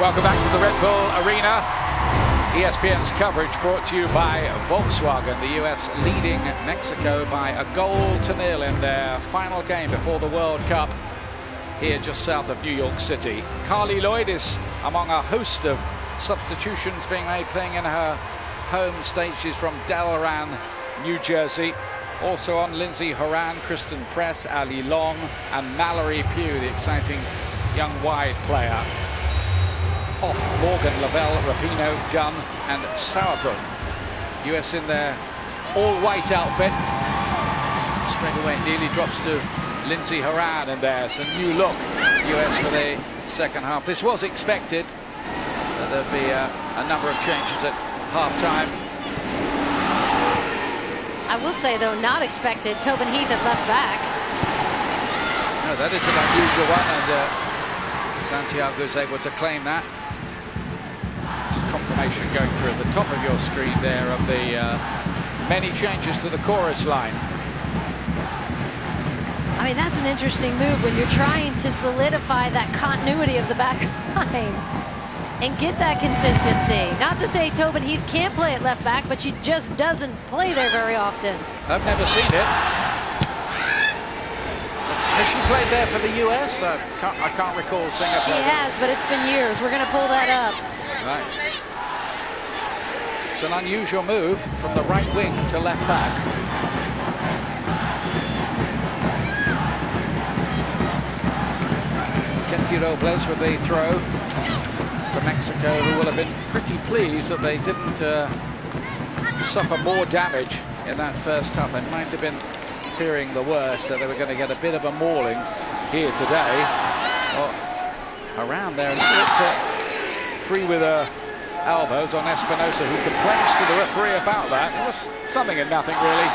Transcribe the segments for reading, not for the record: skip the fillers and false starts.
Welcome back to the Red Bull Arena. ESPN's coverage brought to you by Volkswagen. The US leading Mexico by a 1-0 in their final game before the World Cup here just south of New York City. Carly Lloyd is among a host of substitutions being made, playing in her home state. She's from Delran, New Jersey. Also on, Lindsey Horan, Kristen Press, Ali Long, and Mallory Pugh, the exciting young wide player. Off, Morgan, Lavelle, Rapinoe, Dunn, and Sauerbrunn. US in their all-white outfit. Straight away, it nearly drops to Lindsey Horan, and there's a new look. US for the second half. This was expected. There'd be a number of changes at half-time. I will say, though, not expected. Tobin Heath at left back. No, that is an unusual one, and Santiago's able to claim that. Just confirmation going through at the top of your screen there of the many changes to the chorus line. I mean, that's an interesting move when you're trying to solidify that continuity of the back line and get that consistency. Not to say Tobin Heath can't play at left back, but she just doesn't play there very often. I've never seen it. Has she played there for the US? I can't recall seeing her play. She has, but it's been years. We're going to pull that up. Right. It's an unusual move from the right wing to left back. Kenty Robles with the throw for Mexico, who will have been pretty pleased that they didn't suffer more damage in that first half. They might have been fearing the worst, that they were going to get a bit of a mauling here today. Well, around there, free with her elbows on Espinosa, who complains to the referee about that. It was something and nothing, really.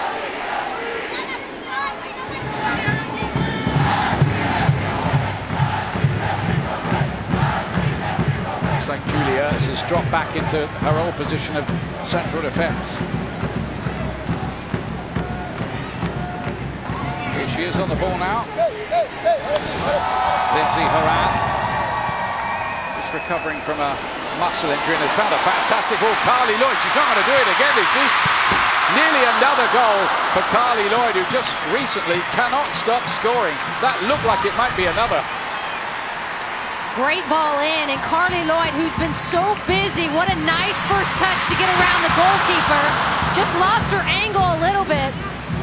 Looks like Julia has dropped back into her old position of central defence. Here she is on the ball now. Lindsey Horan is recovering from a muscle injury and has found a fantastic ball. Carly Lloyd, she's not going to do it again, is she? Nearly another goal for Carly Lloyd, who just recently cannot stop scoring. That looked like it might be another. Great ball in, and Carly Lloyd, who's been so busy, what a nice first touch to get around the goalkeeper. Just lost her angle a little bit,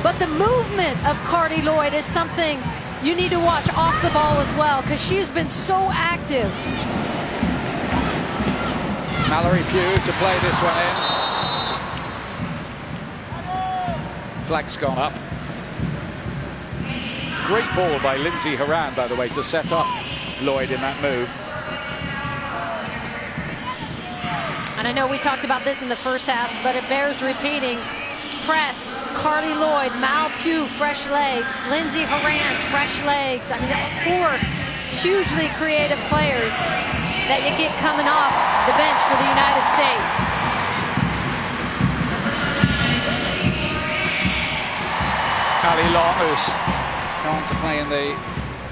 but the movement of Carly Lloyd is something you need to watch off the ball as well, because she's been so active. Mallory Pugh to play this one in. Flag's gone up. Great ball by Lindsey Horan, by the way, to set up Lloyd in that move. And I know we talked about this in the first half, but it bears repeating. Press, Carly Lloyd, Mal Pugh, fresh legs, Lindsey Horan, fresh legs. I mean, four hugely creative players that you get coming off the bench for the United States. Ali Long, who's gone to play in the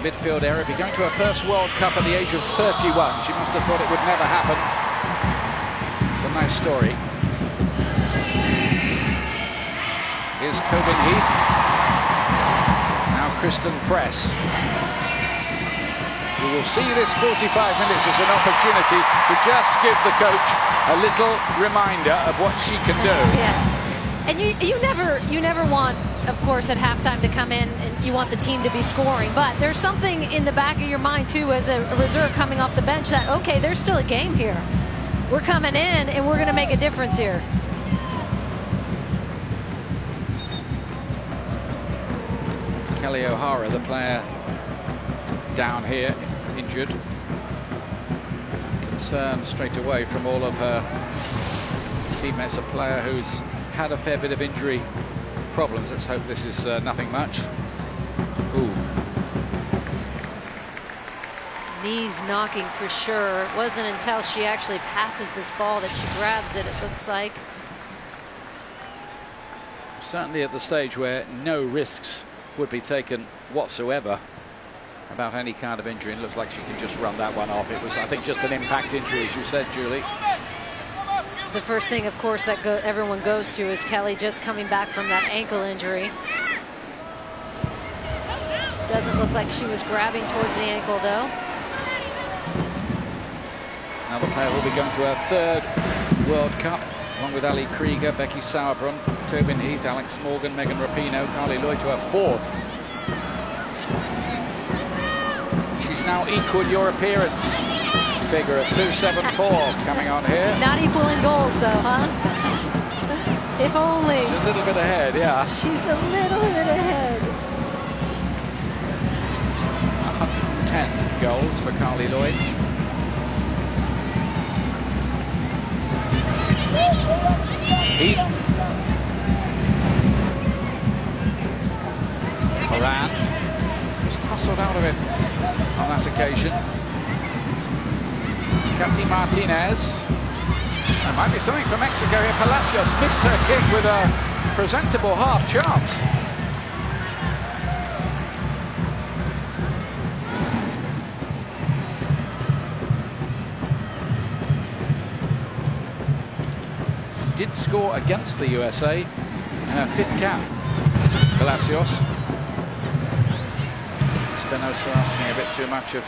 midfield area, be going to her first World Cup at the age of 31. She must have thought it would never happen. It's a nice story. Here's Tobin Heath. Now Kristen Press. We will see this 45 minutes as an opportunity to just give the coach a little reminder of what she can do. Yeah, and you never want, of course, at halftime to come in and you want the team to be scoring, but there's something in the back of your mind too as a reserve coming off the bench that, okay, there's still a game here. We're coming in and we're going to make a difference here. Kelly O'Hara, the player down here, injured. Concern straight away from all of her teammates. A player who's had a fair bit of injury problems. Let's hope this is nothing much. Ooh. Knees knocking for sure. It wasn't until she actually passes this ball that she grabs it, it looks like. Certainly at the stage where no risks would be taken whatsoever. about any kind of injury, and it looks like she can just run that one off. It was, I think, just an impact injury, as you said, Julie. The first thing, of course, that everyone goes to is Kelly just coming back from that ankle injury. Doesn't look like she was grabbing towards the ankle, though. Now the pair will be going to her third World Cup, along with Ali Krieger, Becky Sauerbrunn, Tobin Heath, Alex Morgan, Megan Rapinoe, Carly Lloyd to her fourth. She's now equaled your appearance figure of 2.74 coming on here. Not equal in goals, though, huh? If only. She's a little bit ahead, yeah. She's a little bit ahead. 110 goals for Carly Lloyd. Heath. Moran just hustled out of it on that occasion. Katy Martinez. There might be something for Mexico here. Palacios missed her kick with a presentable half chance. Did score against the USA in her fifth cap. Palacios. Espinosa asking a bit too much of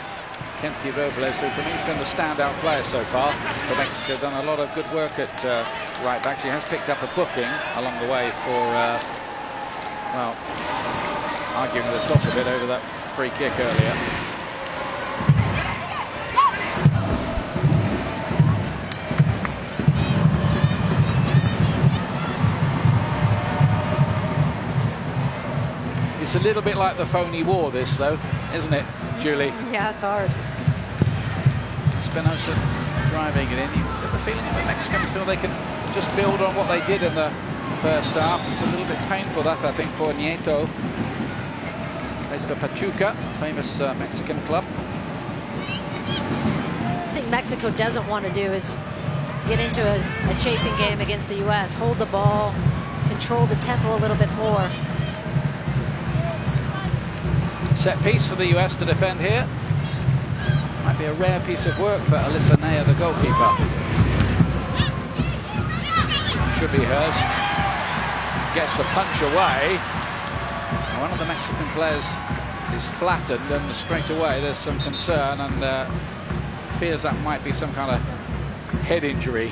Kenty Robles, who for me has been the standout player so far for Mexico. Done a lot of good work at right back. She has picked up a booking along the way for, well, arguing the toss a bit over that free kick earlier. It's a little bit like the phony war, this, though, isn't it, Julie? Yeah, it's hard. Espinosa driving it in. You get the feeling that the Mexicans feel they can just build on what they did in the first half. It's a little bit painful, that, I think, for Nieto. Plays for Pachuca, famous Mexican club. I think Mexico doesn't want to do is get into a chasing game against the U.S. Hold the ball, control the tempo a little bit more. Set piece for the US to defend here. Might be a rare piece of work for Alyssa Naya, the goalkeeper. Should be hers. Gets the punch away. One of the Mexican players is flattened, and straight away there's some concern and fears that might be some kind of head injury.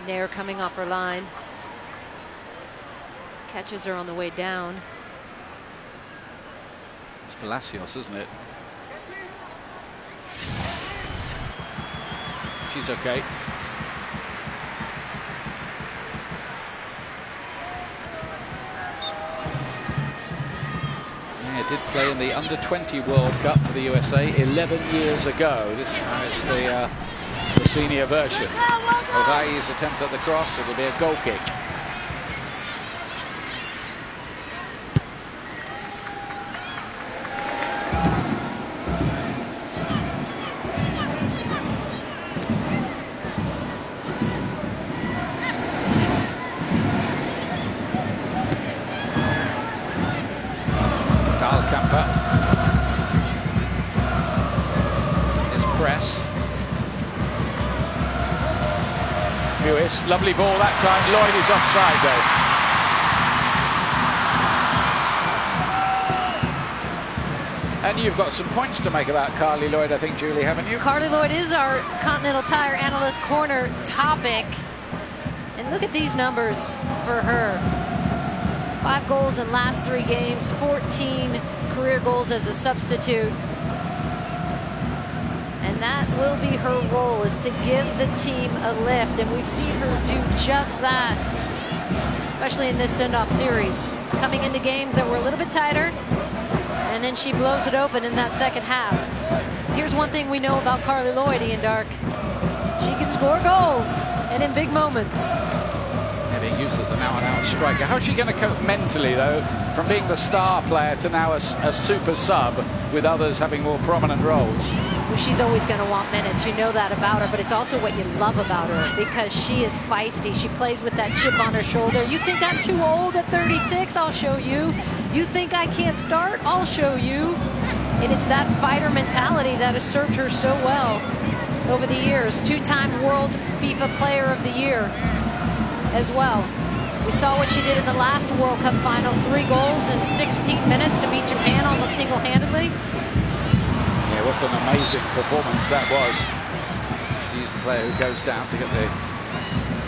Nair coming off her line. Catches her on the way down. It's Palacios, isn't it? She's okay. Yeah, did play in the Under-20 World Cup for the USA 11 years ago. This time it's the senior version. Ovai's attempt at the cross, it'll be a goal kick. Lovely ball that time. Lloyd is offside though. And you've got some points to make about Carly Lloyd, I think, Julie, haven't you? Carly Lloyd is our Continental Tire Analyst Corner topic. And look at these numbers for her. 5 goals in last 3 games, 14 career goals as a substitute. And that will be her role, is to give the team a lift. And we've seen her do just that, especially in this send-off series. Coming into games that were a little bit tighter, and then she blows it open in that second half. Here's one thing we know about Carly Lloyd, Ian Dark. She can score goals, and in big moments. Heading used as an out-and-out striker. How's she going to cope mentally, though, from being the star player to now a super sub with others having more prominent roles? Well, she's always going to want minutes. You know that about her, but it's also what you love about her because she is feisty. She plays with that chip on her shoulder. You think I'm too old at 36? I'll show you. You think I can't start? I'll show you. And it's that fighter mentality that has served her so well over the years. Two-time World FIFA Player of the Year as well. We saw what she did in the last World Cup final. 3 goals in 16 minutes to beat Japan almost single-handedly. Yeah, what an amazing performance that was. She's the player who goes down to get the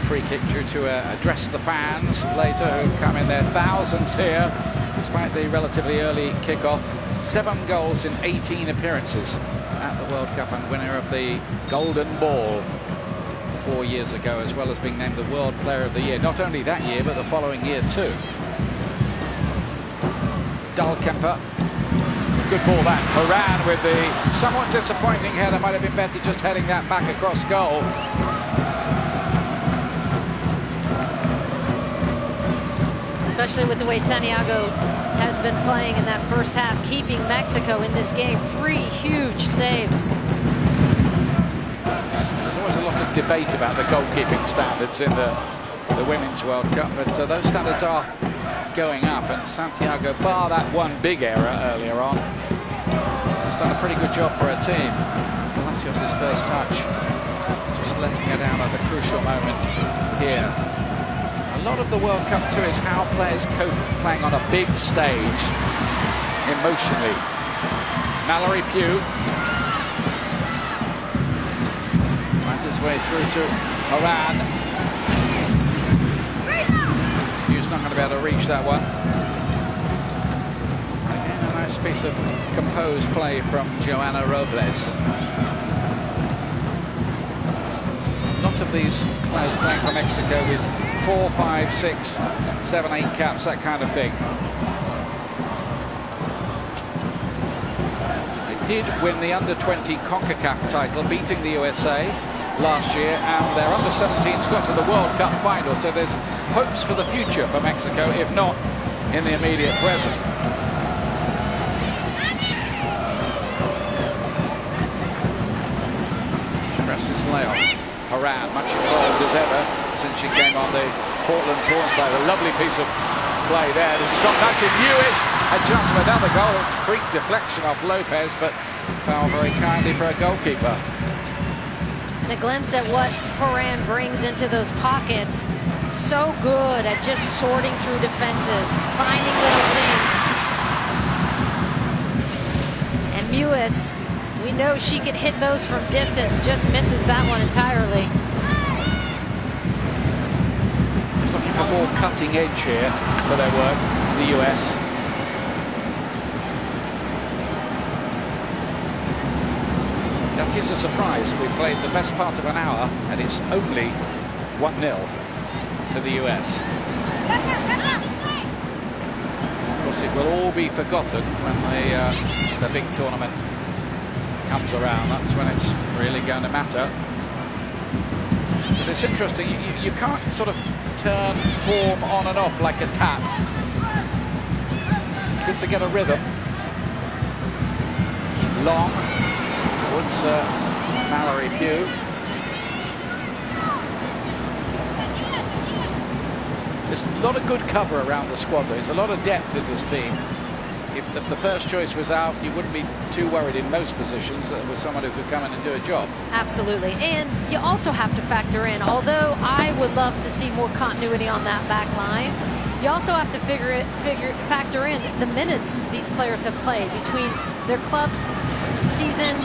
free kick due to address the fans later who've come in their thousands here despite the relatively early kickoff. 7 goals in 18 appearances at the World Cup and winner of the Golden Ball 4 years ago, as well as being named the World Player of the Year. Not only that year, but the following year too. Dahlkemper. Good ball that. Horan with the somewhat disappointing header. Might have been better just heading that back across goal. Especially with the way Santiago has been playing in that first half, keeping Mexico in this game. 3 huge saves. There's always a lot of debate about the goalkeeping standards in the Women's World Cup, but those standards are going up, and Santiago, bar that one big error earlier on, has done a pretty good job for her team. Palacios' first touch, just letting her down at the crucial moment here. A lot of the World Cup too is how players cope playing on a big stage emotionally. Mallory Pugh finds his way through to Horan. Pugh's not going to be able to reach that one. And a nice piece of composed play from Joanna Robles. A lot of these players playing for Mexico with 4, 5, 6, 7, 8 caps, that kind of thing. They did win the under-20 CONCACAF title, beating the USA last year, and their under-17s got to the World Cup final, so there's hopes for the future for Mexico, if not in the immediate present. Presses layoff. Horan, much involved as ever since she came on the Portland Thorns play. A lovely piece of play there. This is strong, nice in Lewis. Adjustment, another goal. It's freak deflection off Lopez, but foul very kindly for a goalkeeper. And a glimpse at what Horan brings into those pockets. So good at just sorting through defenses, finding little seams. And Lewis, we know she can hit those from distance, just misses that one entirely. Just looking for more cutting edge here for their work, the US. That is a surprise. We played the best part of an hour and it's only 1-0 to the US. Of course, it will all be forgotten when the big tournament comes around. That's when it's really going to matter. But it's interesting, you can't sort of turn form on and off like a tap. Good to get a rhythm. Long towards Mallory Pugh. There's a lot of good cover around the squad. There's a lot of depth in this team. If the first choice was out, you wouldn't be too worried in most positions that there was someone who could come in and do a job. Absolutely. And you also have to factor in, although I would love to see more continuity on that back line, you also have to factor in the minutes these players have played between their club season,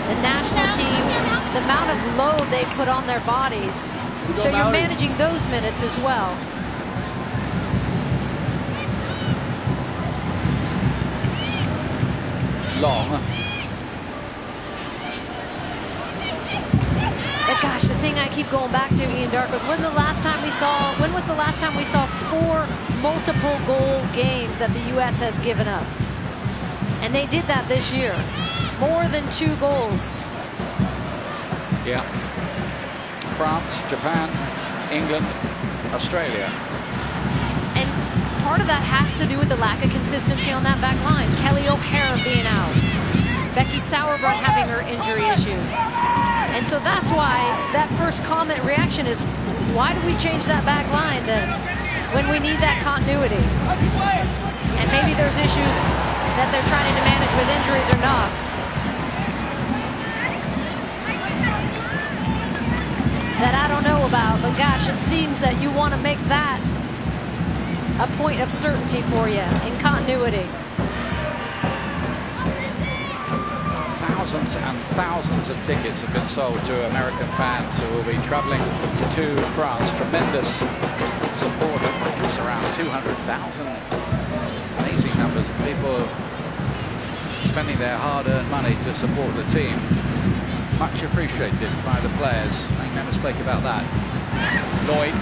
the national team, the amount of load they put on their bodies. So you're managing those minutes as well. Long. But gosh, the thing I keep going back to, Ian Darke, was when was the last time we saw 4 multiple goal games that the U.S. has given up? And they did that this year. More than 2 goals. Yeah. France, Japan, England, Australia. part of that has to do with the lack of consistency on that back line. Kelly O'Hara being out. Becky Sauerbrunn having her injury issues. And so that's why that first comment reaction is, why do we change that back line then when we need that continuity? And maybe there's issues that they're trying to manage with injuries or knocks that I don't know about, but gosh, it seems that you want to make that a point of certainty for you in continuity. Thousands and thousands of tickets have been sold to American fans who will be traveling to France. Tremendous support. It's around 200,000. Amazing numbers of people spending their hard-earned money to support the team. Much appreciated by the players. Make no mistake about that. Lloyd.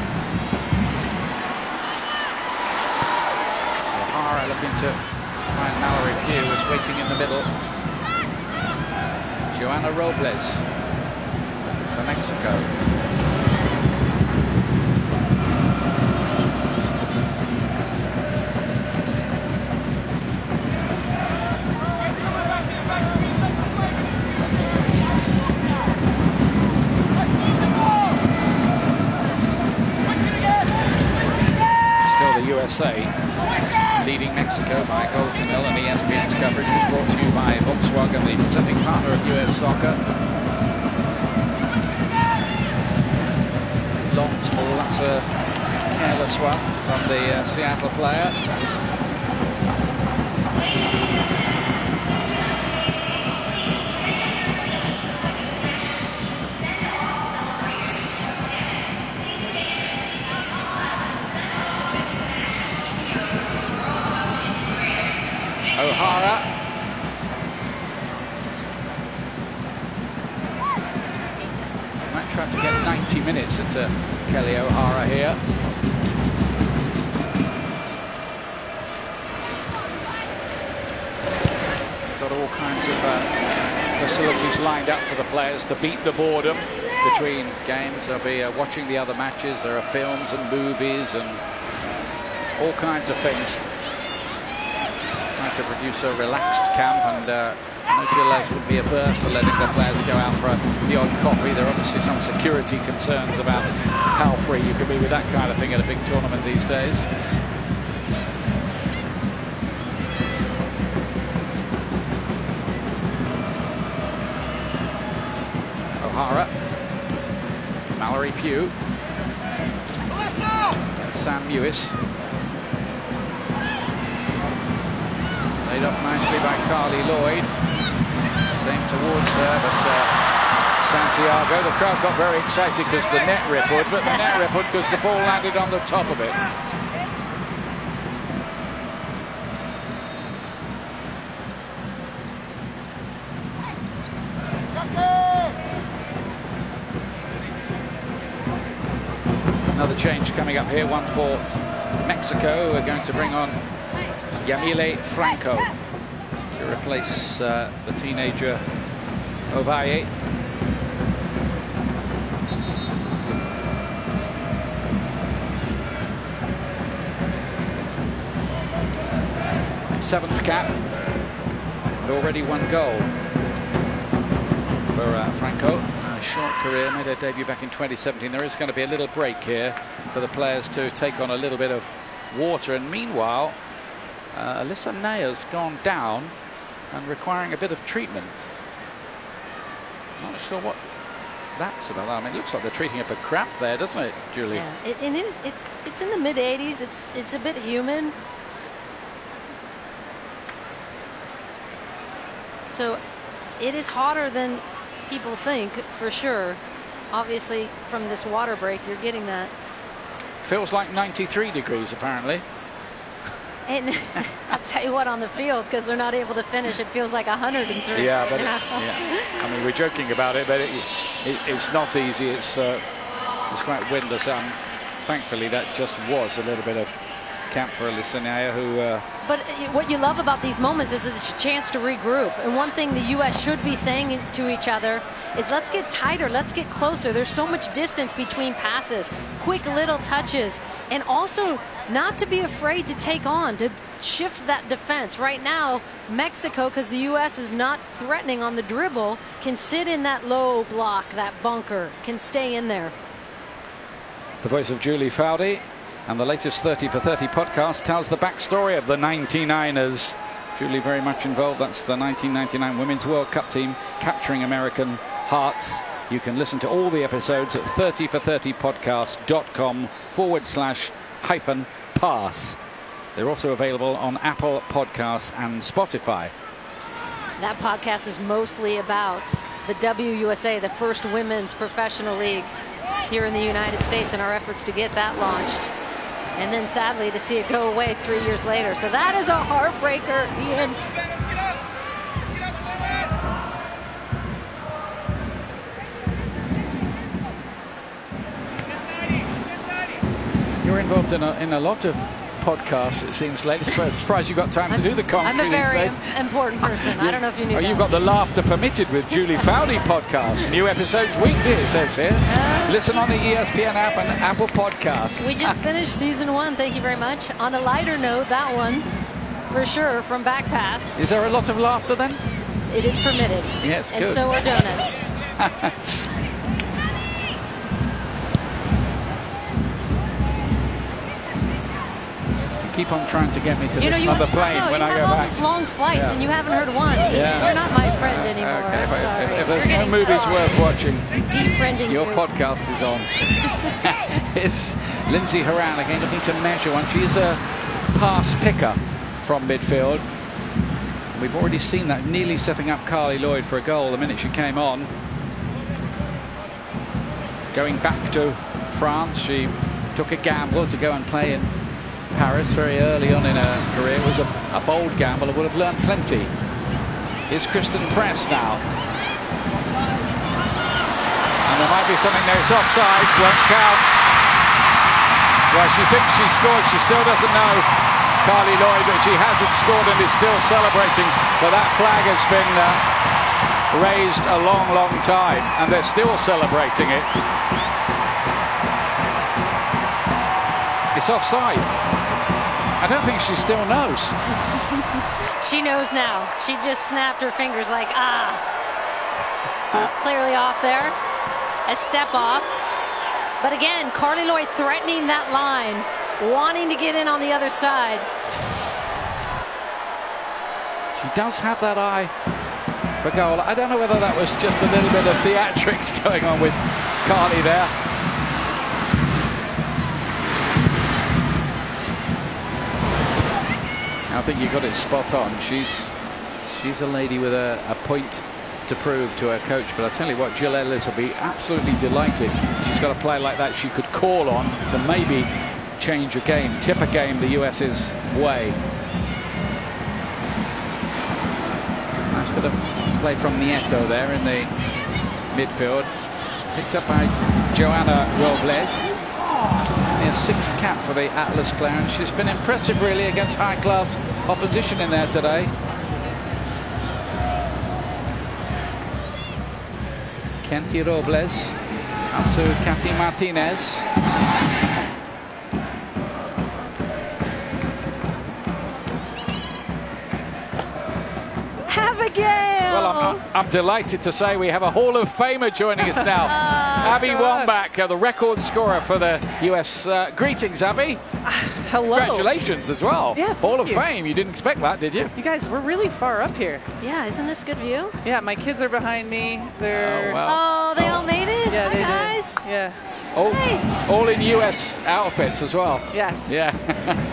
O'Hara looking to find Mallory Pugh, is waiting in the middle. Joanna Robles for Mexico. Still the USA leading Mexico by a goal to nil, and ESPN's coverage is brought to you by Volkswagen, the presenting partner of US Soccer. Long ball, that's a careless one from the Seattle player. O'Hara. Might try to get 90 minutes into Kelly O'Hara here. Got all kinds of facilities lined up for the players to beat the boredom between games. They'll be watching the other matches. There are films and movies and all kinds of things to produce a relaxed camp, and no Gilles would be averse to letting the players go out for the odd coffee. There are obviously some security concerns about how free you can be with that kind of thing at a big tournament these days. O'Hara, Mallory Pugh, and Sam Mewis. Laid off nicely by Carly Lloyd. Same towards her, but Santiago. The crowd got very excited because the net rippled, but the net rippled because the ball landed on the top of it. Another change coming up here, one for Mexico. We're going to bring on Yamile Franco to replace the teenager Ovalle. Seventh cap, and already one goal for Franco. A short career, made her debut back in 2017. There is going to be a little break here for the players to take on a little bit of water, and meanwhile Alyssa Neyer's gone down and requiring a bit of treatment. Not sure what that's about. I mean, it looks like they're treating her for cramp there, doesn't it, Julie? Yeah, it's in the mid-80s. It's a bit human. So it is hotter than people think, for sure. Obviously, from this water break, you're getting that. Feels like 93 degrees, apparently. And I'll tell you what, on the field, because they're not able to finish, it feels like 103. Yeah, but yeah. I mean, we're joking about it, but it's not easy. It's quite windless, and thankfully that just was a little bit of camp for Lisinaya, who... But what you love about these moments is it's a chance to regroup. And one thing the U.S. should be saying to each other is let's get tighter, let's get closer. There's so much distance between passes, quick little touches, and also not to be afraid to take on, to shift that defense. Right now, Mexico, because the U.S. is not threatening on the dribble, can sit in that low block, that bunker, can stay in there. The voice of Julie Foudy, and the latest 30 for 30 podcast tells the backstory of the 99ers. Julie very much involved. That's the 1999 Women's World Cup team capturing American hearts. You can listen to all the episodes at 30for30podcast.com/pass. They're also available on Apple Podcasts and Spotify. That podcast is mostly about the WUSA, the first women's professional league here in the United States, and our efforts to get that launched. And then sadly to see it go away 3 years later. So that is a heartbreaker, Ian. You're involved in a lot of podcasts, it seems, lately. Surprised you got time to do the commentary these days. I'm a very important person. I don't know if you knew that. You've got the Laughter Permitted with Julie Foudy podcast. New episodes weekly, it says here. Listen on the ESPN app and Apple Podcasts. We just finished season 1. Thank you very much. On a lighter note, that one, for sure, from Back Pass. Is there a lot of laughter then? It is permitted. Yes, and good. so are donuts. Keep on trying to get me to this other plane when I go back. You have all these long flights and you haven't heard one. Yeah. You're not my friend anymore. Okay, I'm sorry. if there's no movies worth watching, defriending your podcast is on. It's Lindsay Horan again looking to measure one. She is a pass picker from midfield. We've already seen that, nearly setting up Carly Lloyd for a goal the minute she came on. Going back to France, she took a gamble to go and play in Paris very early on in her career. It was a bold gamble and would have learned plenty. Here's Kristen Press now. And there might be something there. It's offside, won't count. Well, she thinks she scored. She still doesn't know, Carly Lloyd, but she hasn't scored and is still celebrating. But that flag has been raised a long, long time, and they're still celebrating it. It's offside. I don't think she still knows. She knows now. She just snapped her fingers like, clearly off there. A step off. But again, Carly Lloyd threatening that line, wanting to get in on the other side. She does have that eye for goal. I don't know whether that was just a little bit of theatrics going on with Carly there. I think you got it spot on. She's a lady with a point to prove to her coach. But I tell you what, Jill Ellis will be absolutely delighted. She's got a player like that she could call on to maybe change a game, tip a game the US's way. Nice bit of play from Nieto there in the midfield. Picked up by Joanna Robles. A sixth cap for the Atlas player, and she's been impressive really against high-class opposition in there today. Kenty Robles up to Katy Martinez. Well, I'm delighted to say we have a Hall of Famer joining us now. Abby Wambach, the record scorer for the US. Greetings, Abby. Hello. Congratulations as well. Yeah, Hall of Fame. You didn't expect that, did you? You guys, we're really far up here. Yeah, isn't this good view? Yeah, my kids are behind me. They're... Oh, wow. Oh, they all made it? Yeah, they Hi, guys. did. Yeah. Nice. All in US outfits as well. Yes. Yeah.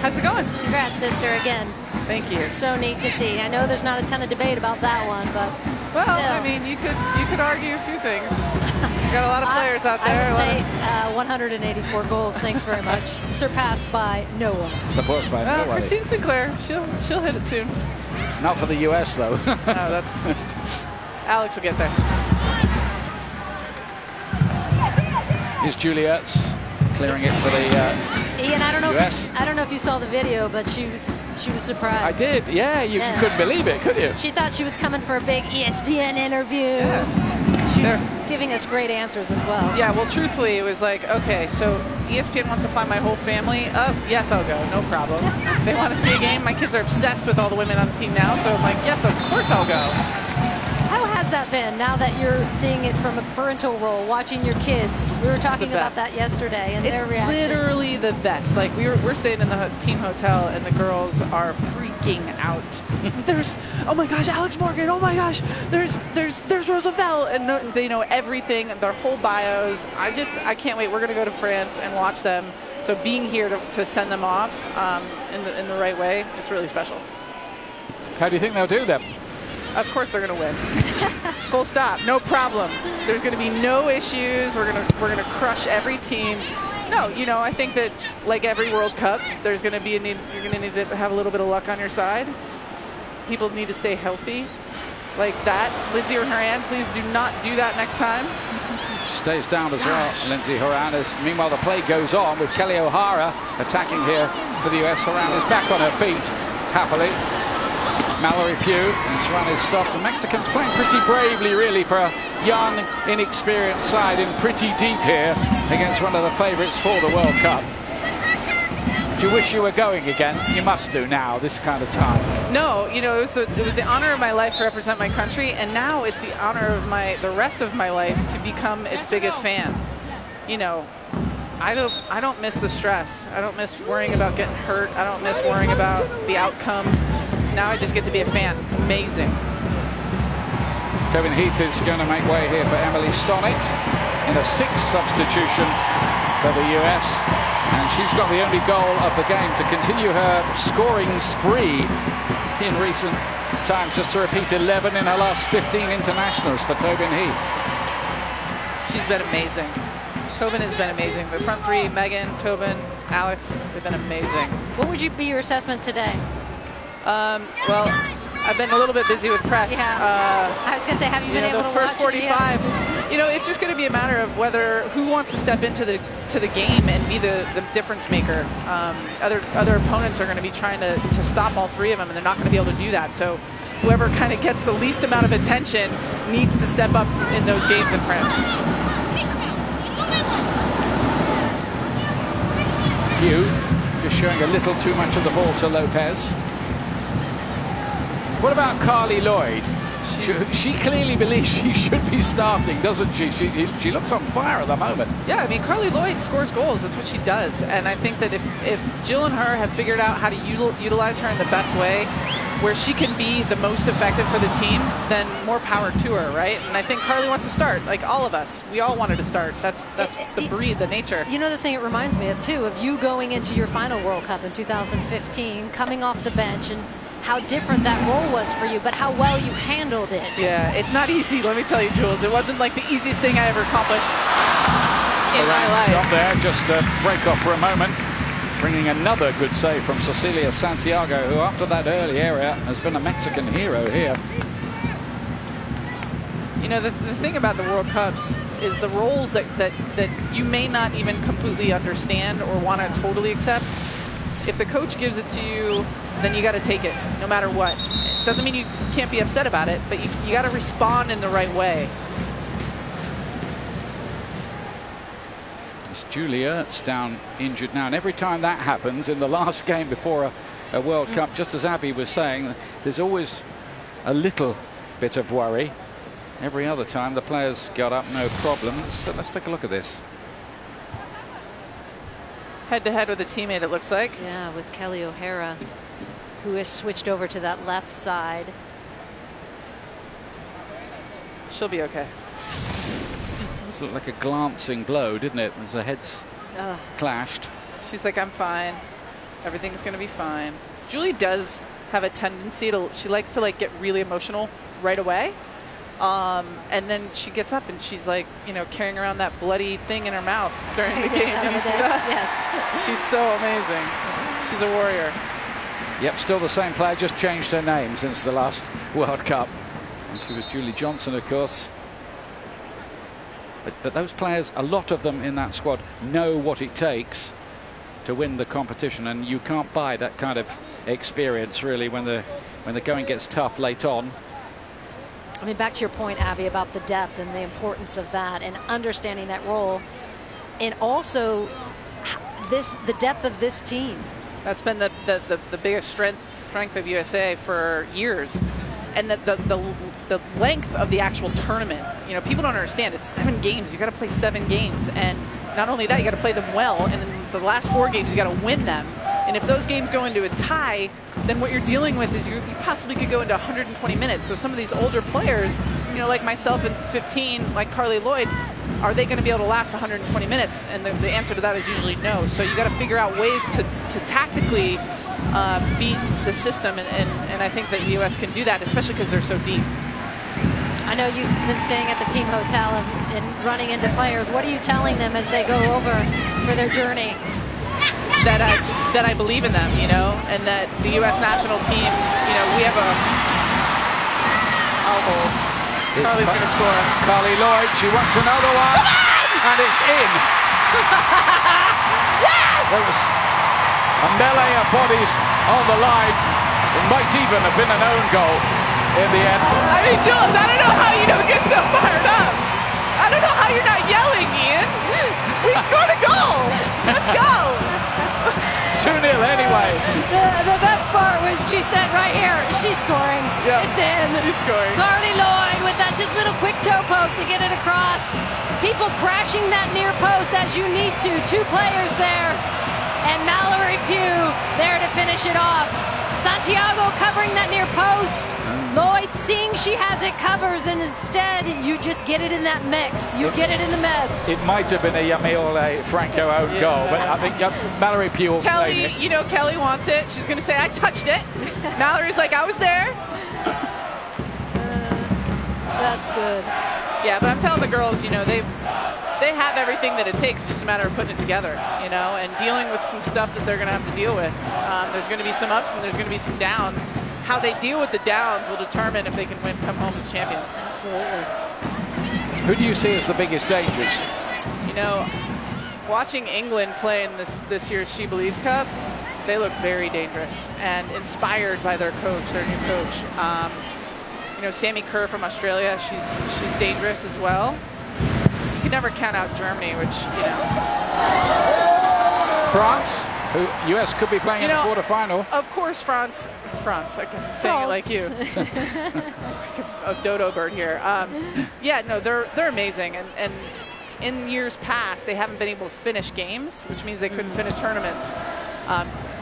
How's it going? Congrats, sister, again. Thank you. So neat to see. I know there's not a ton of debate about that one, but Well, still. I mean, you could argue a few things. You got a lot of players out there. I would say 184 goals. Thanks very much. Surpassed by no one. Supposed by Well, nobody. Christine Sinclair, she'll hit it soon. Not for the US though. No, that's Alex will get there. Here's Julie Ertz clearing it for the Ian, I don't know. US. I don't know if you saw the video, but she was surprised. I did. Yeah, you couldn't believe it, could you? She thought she was coming for a big ESPN interview. Yeah. She was giving us great answers as well. Yeah, well, truthfully, it was like, okay, so ESPN wants to fly my whole family up. Yes, I'll go. No problem. They want to see a game. My kids are obsessed with all the women on the team now, so I'm like, yes, of course I'll go. How has that been now that you're seeing it from a parental role, watching your kids? We were talking about that yesterday and their reaction. It's literally the best. Like we're staying in the team hotel and the girls are freaking out. There's, oh my gosh, Alex Morgan. Oh my gosh, there's Roosevelt, and they know everything, their whole bios. I can't wait. We're gonna go to France and watch them. So being here to send them off in the right way, it's really special. How do you think they'll do then? Of course they're going to win. Full stop. No problem. There's going to be no issues. We're going to crush every team. No, you know, I think that like every World Cup, there's going to be you're going to need to have a little bit of luck on your side. People need to stay healthy. Like that. Lindsay Horan, please do not do that next time. She stays down as well, Lindsay Horan. Meanwhile, the play goes on with Kelly O'Hara attacking here for the US. Horan is back on her feet, happily. Mallory Pugh, and run is stopped. The Mexicans playing pretty bravely, really, for a young, inexperienced side in pretty deep here against one of the favourites for the World Cup. Do you wish you were going again? You must do now, this kind of time. No, you know, it was the honor of my life to represent my country, and now it's the honor of the rest of my life to become its biggest fan. You know, I don't miss the stress. I don't miss worrying about getting hurt. I don't miss worrying about the outcome. Now I just get to be a fan. It's amazing. Tobin Heath is going to make way here for Emily Sonnet in a sixth substitution for the US. And she's got the only goal of the game to continue her scoring spree in recent times. Just to repeat, 11 in her last 15 internationals for Tobin Heath. She's been amazing. Tobin has been amazing. The front three, Megan, Tobin, Alex, they've been amazing. What would be your assessment today? Well, I've been a little bit busy with press. Yeah. I was going to say, have you been able those to first watch 45? Yeah. You know, it's just going to be a matter of who wants to step into the game and be the difference maker. Other opponents are going to be trying to stop all three of them, and they're not going to be able to do that. So whoever kind of gets the least amount of attention needs to step up in those games in France. Hugh just showing a little too much of the ball to Lopez. What about Carly Lloyd? She clearly believes she should be starting, doesn't she? She looks on fire at the moment. Yeah, I mean, Carly Lloyd scores goals. That's what she does. And I think that if Jill and her have figured out how to utilize her in the best way, where she can be the most effective for the team, then more power to her, right? And I think Carly wants to start, like all of us. We all wanted to start. That's the breed, the nature. You know, the thing it reminds me of, too, of you going into your final World Cup in 2015, coming off the bench, and how different that role was for you, but how well you handled it. Yeah, it's not easy, let me tell you, Jules. It wasn't like the easiest thing I ever accomplished in my life. Up there, just to break off for a moment, bringing another good save from Cecilia Santiago, who after that early area has been a Mexican hero here. You know, the thing about the World Cups is the roles that you may not even completely understand or want to totally accept. If the coach gives it to you, then you got to take it, no matter what. It doesn't mean you can't be upset about it, but you got to respond in the right way. It's Juliet's down injured now, and every time that happens in the last game before a World Cup, just as Abby was saying, there's always a little bit of worry. Every other time the players got up, no problems. So let's take a look at this. Head-to-head with a teammate, it looks like. Yeah, with Kelly O'Hara, who has switched over to that left side. She'll be okay. It looked like a glancing blow, didn't it, as the heads clashed. She's like, I'm fine. Everything's going to be fine. Julie does have a tendency she likes to like get really emotional right away. And then she gets up and she's like, you know, carrying around that bloody thing in her mouth during the game. Did you see that? Yes. She's so amazing. She's a warrior. Yep, still the same player, just changed her name since the last World Cup. And she was Julie Johnson, of course. But those players, a lot of them in that squad, know what it takes to win the competition, and you can't buy that kind of experience really when the going gets tough late on. I mean, back to your point, Abby, about the depth and the importance of that and understanding that role, and also the depth of this team. That's been the biggest strength of USA for years. And the length of the actual tournament, you know, people don't understand. It's 7 games. You got to play 7 games, and not only that, you got to play them well. And in the last 4 games, you got to win them. And if those games go into a tie, then what you're dealing with is you possibly could go into 120 minutes. So some of these older players, you know, like myself at 15, like Carly Lloyd, are they going to be able to last 120 minutes? And the answer to that is usually no. So you got to figure out ways to tactically beat the system, and I think that the U.S. can do that, especially because they're so deep. I know you've been staying at the team hotel and running into players. What are you telling them as they go over for their journey? That I believe in them, you know, and that the U.S. national team, you know, we have a Carly's going to score. Carly Lloyd, she wants another one, and it's in. Yes! There was a melee of bodies on the line. It might even have been an own goal in the end. I mean, Jules, I don't know how you don't get so fired up. I don't know how you're not yelling, Ian. We scored a goal. Let's go. 2-0 anyway. The best part was she said right here, she's scoring. Yeah, it's in. she's scoring. Carly Lloyd with that just little quick toe poke to get it across. People crashing that near post as you need to. 2 players there. And Mallory Pugh there to finish it off. Santiago covering that near post. Lloyd seeing she has it covers, and instead you just get it in that mix. You get it in the mess. It might have been a Yamiole Franco own goal, but I think Mallory Pugh will Kelly, it. you know, Kelly wants it. She's going to say, I touched it. Mallory's like, I was there. That's good. Yeah, but I'm telling the girls, you know, they have everything that it takes. It's just a matter of putting it together, you know, and dealing with some stuff that they're going to have to deal with. There's going to be some ups and there's going to be some downs. How they deal with the downs will determine if they can come home as champions. Absolutely. Who do you see as the biggest dangers? You know, watching England play in this year's She Believes Cup, they look very dangerous and inspired by their coach, their new coach. You know, Sammy Kerr from Australia, she's dangerous as well. You can never count out Germany, which, you know. France, who US could be playing in the quarterfinal. Of course, France, like I'm saying it like you. Like a dodo bird here. Yeah, no, they're amazing. And in years past, they haven't been able to finish games, which means they couldn't finish tournaments.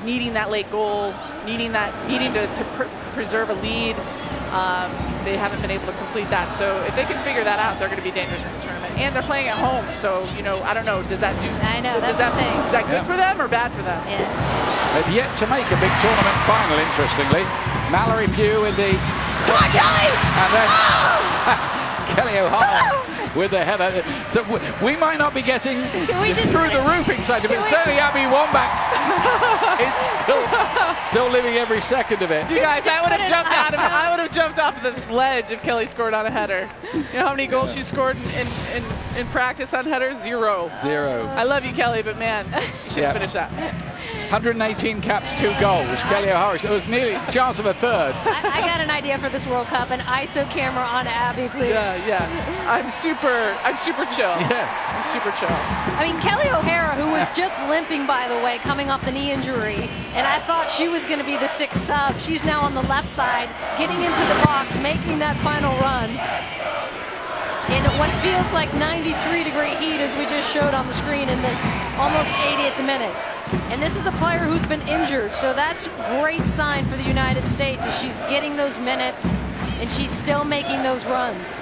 Needing that late goal, needing to preserve a lead. They haven't been able to complete that. So if they can figure that out, they're going to be dangerous in this tournament. And they're playing at home, so, you know, I don't know. Does that do? I know, that's the thing. Is that good for them or bad for them? Yeah. They've yet to make a big tournament final, interestingly. Mallory Pugh with the... Come on, Kelly! And then Kelly O'Hara with the header. So we might not be getting through the roof excited, but certainly Abby Wambach's it's still living every second of it. You guys, I would have jumped out of it. I would have jumped off of this ledge if Kelly scored on a header. You know how many goals she scored in practice on headers? 0. I love you, Kelly, but man, you should have finished that. 118 caps, 2 goals. Kelly O'Hara. It was nearly a chance of a third. I got an idea for this World Cup. An ISO camera on Abby, please. Yeah. I'm super chill. Yeah. I'm super chill. I mean, Kelly O'Hara, who was just limping, by the way, coming off the knee injury, and I thought she was going to be the 6th sub. She's now on the left side, getting into the box, making that final run. In what feels like 93-degree heat, as we just showed on the screen, in the almost 80th minute. And this is a player who's been injured, so that's a great sign for the United States as she's getting those minutes and she's still making those runs.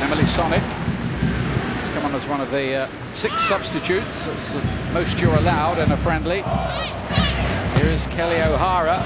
Emily Sonnet has come on as one of the 6 substitutes. That's the most you're allowed in a friendly. Here is Kelly O'Hara.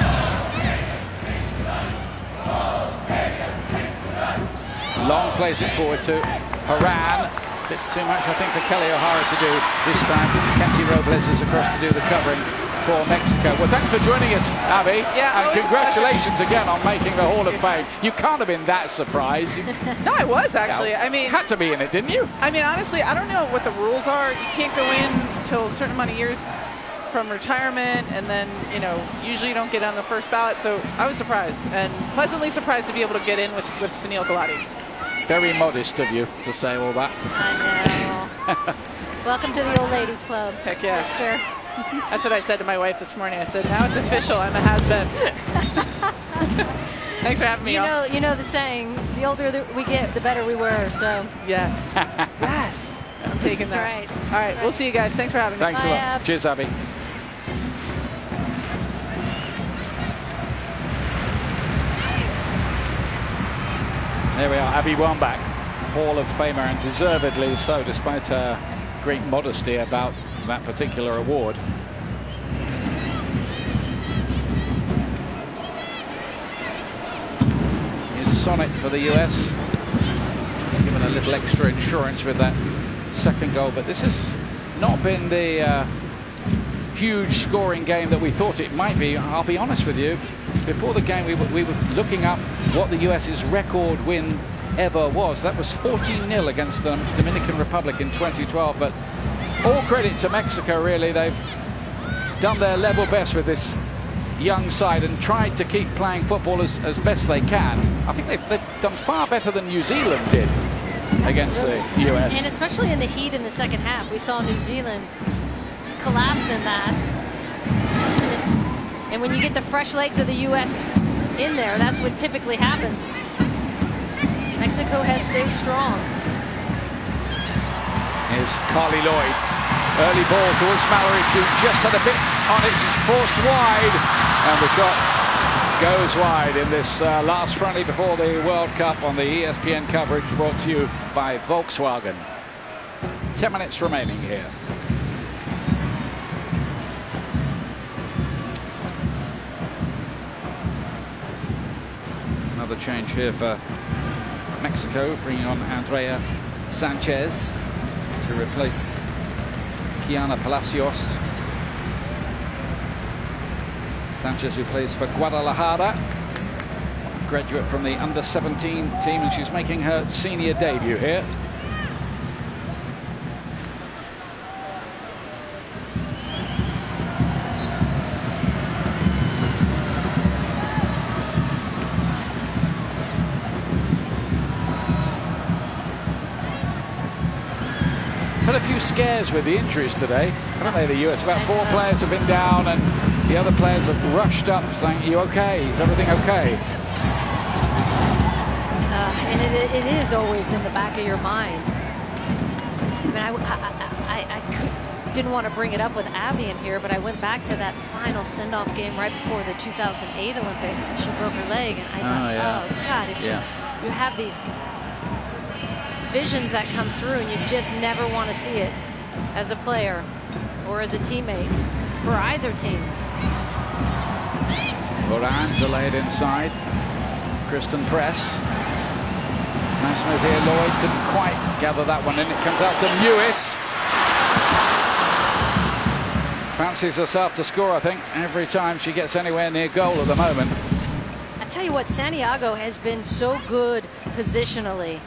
Long plays it forward to Haran. Bit too much, I think, for Kelly O'Hara to do this time. Kenty Robles is across to do the covering. for Mexico. Well, thanks for joining us, Abby. Yeah, and always a congratulations again on making the Hall of Fame. You can't have been that surprised. No, I was actually. I mean, had to be in it, didn't you? I mean, honestly, I don't know what the rules are. You can't go in till a certain amount of years from retirement, and then, you know, usually you don't get on the first ballot. So I was surprised, and pleasantly surprised to be able to get in with Sunil Gulati. Very modest of you to say all that. I know. Welcome to the old ladies club. Heck yeah. Esther. That's what I said to my wife this morning. I said, now it's official. I'm a has-been. Thanks for having me on. You know the saying, the older that we get, the better we were, so. Yes. Yes. I'm taking that. Right. All right. We'll see you guys. Thanks for having me. Thanks a Bye, lot. Abs. Cheers, Abby. There we are, Abby Wambach, Hall of Famer, and deservedly so, despite her great modesty about that particular award. Here's Sonnet for the US. Just given a little extra insurance with that second goal, but this has not been the huge scoring game that we thought it might be. I'll be honest with you, before the game we were looking up what the US's record win ever was. That was 14-0 against the Dominican Republic in 2012, but all credit to Mexico, really. They've done their level best with this young side and tried to keep playing football as best they can. I think they've done far better than New Zealand did against the US. And especially in the heat in the second half, we saw New Zealand collapse in that. And when you get the fresh legs of the US in there, that's what typically happens. Mexico has stayed strong. Here's Carly Lloyd. Early ball towards Mallory Pugh. Just had a bit on it. She's forced wide. And the shot goes wide in this last friendly before the World Cup on the ESPN coverage brought to you by Volkswagen. 10 minutes remaining here. Another change here for Mexico, bringing on Andrea Sanchez to replace Kiana Palacios. Sanchez, who plays for Guadalajara, graduate from the under-17 team, and she's making her senior debut here. Had a few scares with the injuries today, haven't they, the US? About 4 players have been down, and the other players have rushed up saying, "Are you okay? Is everything okay?" And it is always in the back of your mind. I mean, didn't want to bring it up with Abby in here, but I went back to that final send-off game right before the 2008 Olympics, and she broke her leg, and I thought, oh God, it's just, you have these visions that come through, and you just never want to see it as a player or as a teammate for either team. Moran to lay it inside. Kristen Press. Nice move here. Lloyd couldn't quite gather that one in. It comes out to Mewis. Fancies herself to score, I think, every time she gets anywhere near goal at the moment. I tell you what, Santiago has been so good positionally.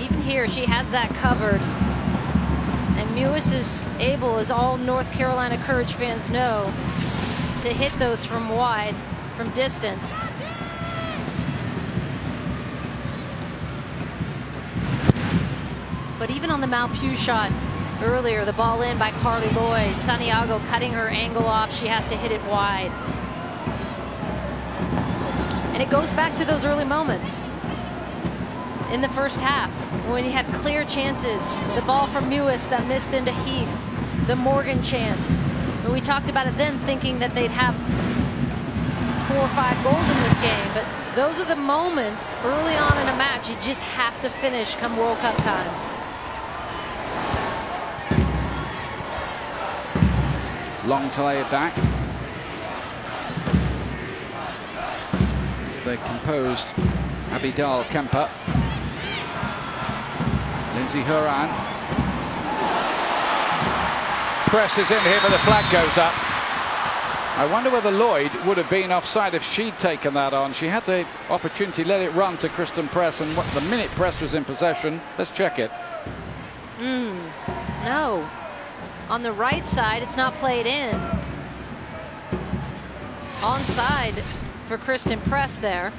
Even here, she has that covered. And Mewis is able, as all North Carolina Courage fans know, to hit those from wide, from distance. But even on the Malpew shot earlier, the ball in by Carly Lloyd, Santiago cutting her angle off, she has to hit it wide. And it goes back to those early moments in the first half, when he had clear chances. The ball from Mewis that missed into Heath, the Morgan chance. And we talked about it then, thinking that they'd have 4 or 5 goals in this game, but those are the moments early on in a match you just have to finish come World Cup time. Long to lay it back. As they composed Abidal Kemper. Lindsay Horan. Press is in here, but the flag goes up. I wonder whether Lloyd would have been offside if she'd taken that on. She had the opportunity, let it run to Kristen Press, and the minute Press was in possession, let's check it. No. On the right side, it's not played in. Onside for Kristen Press there.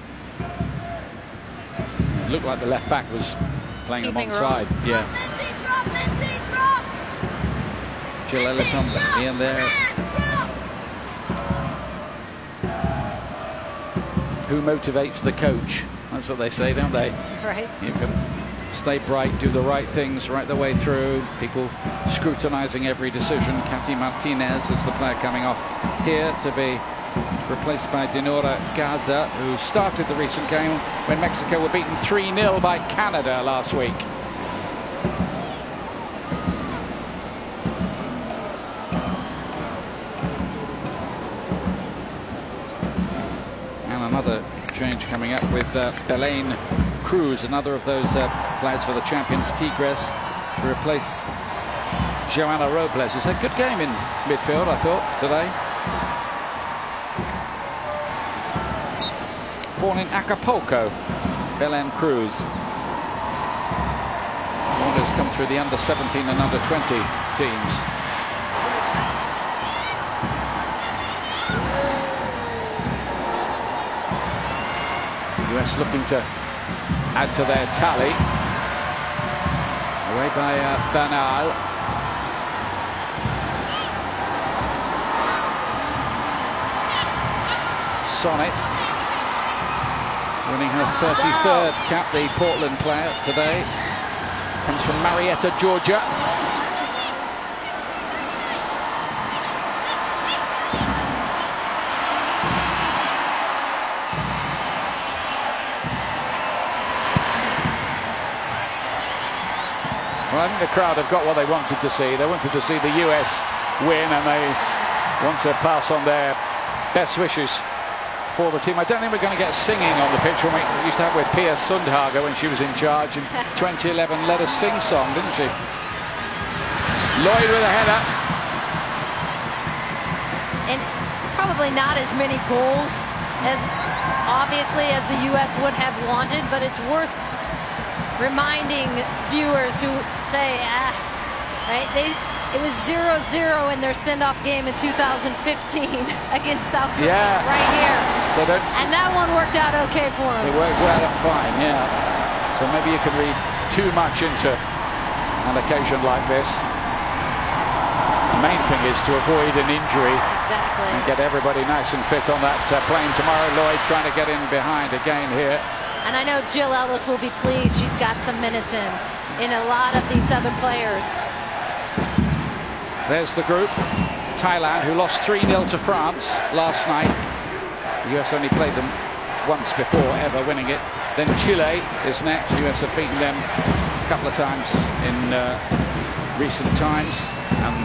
It looked like the left back was playing Keeping them onside. Yeah. Lindsay, drop! Jill Ellis on the end there. Who motivates the coach? That's what they say, don't they? Right. You can stay bright, do the right things right the way through. People scrutinizing every decision. Katy Martinez is the player coming off here to be replaced by Dinora Gaza, who started the recent game when Mexico were beaten 3-0 by Canada last week. And another change coming up with Belen Cruz, another of those players for the champions Tigres, to replace Joanna Robles, who's had a good game in midfield, I thought, today. Born in Acapulco, Belen Cruz. Orders come through the under-17 and under-20 teams. US looking to add to their tally. Away by Bernal. Sonnet winning her 33rd cap, the Portland player today. Comes from Marietta, Georgia. Well, I think the crowd have got what they wanted to see. They wanted to see the US win, and they want to pass on their best wishes for the team. I don't think we're going to get singing on the pitch when we used to have with Pia Sundhage when she was in charge in 2011. Let us sing song, didn't she? Lloyd with a header. And probably not as many goals as obviously as the US would have wanted, but it's worth reminding viewers who say, right, it was 0-0 in their send-off game in 2015 against South Korea, right here. So and that one worked out okay for them. It worked out fine, yeah. So maybe you can read too much into an occasion like this. The main thing is to avoid an injury. Exactly. And get everybody nice and fit on that plane tomorrow. Lloyd trying to get in behind again here. And I know Jill Ellis will be pleased. She's got some minutes in a lot of these other players. There's the group. Thailand, who lost 3-0 to France last night. The US only played them once before ever winning it. Then Chile is next. The US have beaten them a couple of times in recent times. And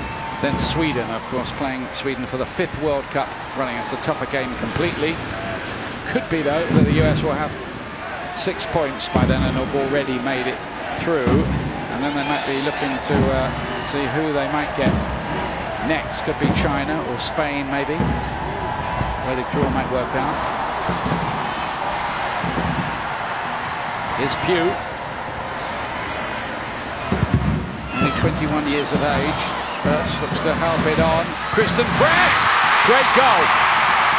then Sweden, of course, playing Sweden for the 5th World Cup running. It's a tougher game completely. Could be, though, that the US will have 6 points by then and have already made it through. And then they might be looking to see who they might get next. Could be China or Spain, maybe, where the draw might work out. Here's Pugh. Only 21 years of age. Birch looks to help it on. Kristen Press! Great goal.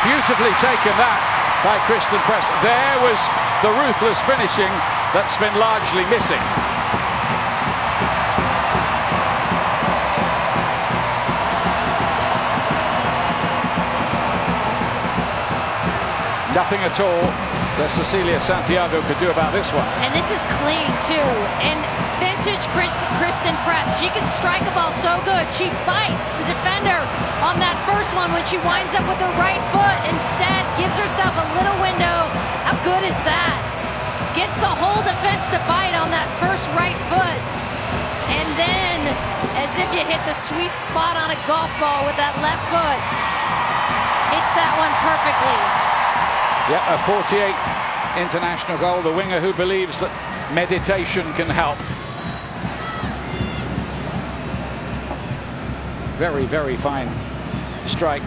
Beautifully taken that by Kristen Press. There was the ruthless finishing that's been largely missing. Nothing at all that Cecilia Santiago could do about this one. And this is clean, too. And vintage Kristen Press, she can strike a ball so good. She fights the defender on that first one when she winds up with her right foot. Instead, gives herself a little window. How good is that? Gets the whole defense to bite on that first right foot. And then, as if you hit the sweet spot on a golf ball with that left foot, hits that one perfectly. Yeah, a 48th international goal. The winger who believes that meditation can help. Very, very fine strike.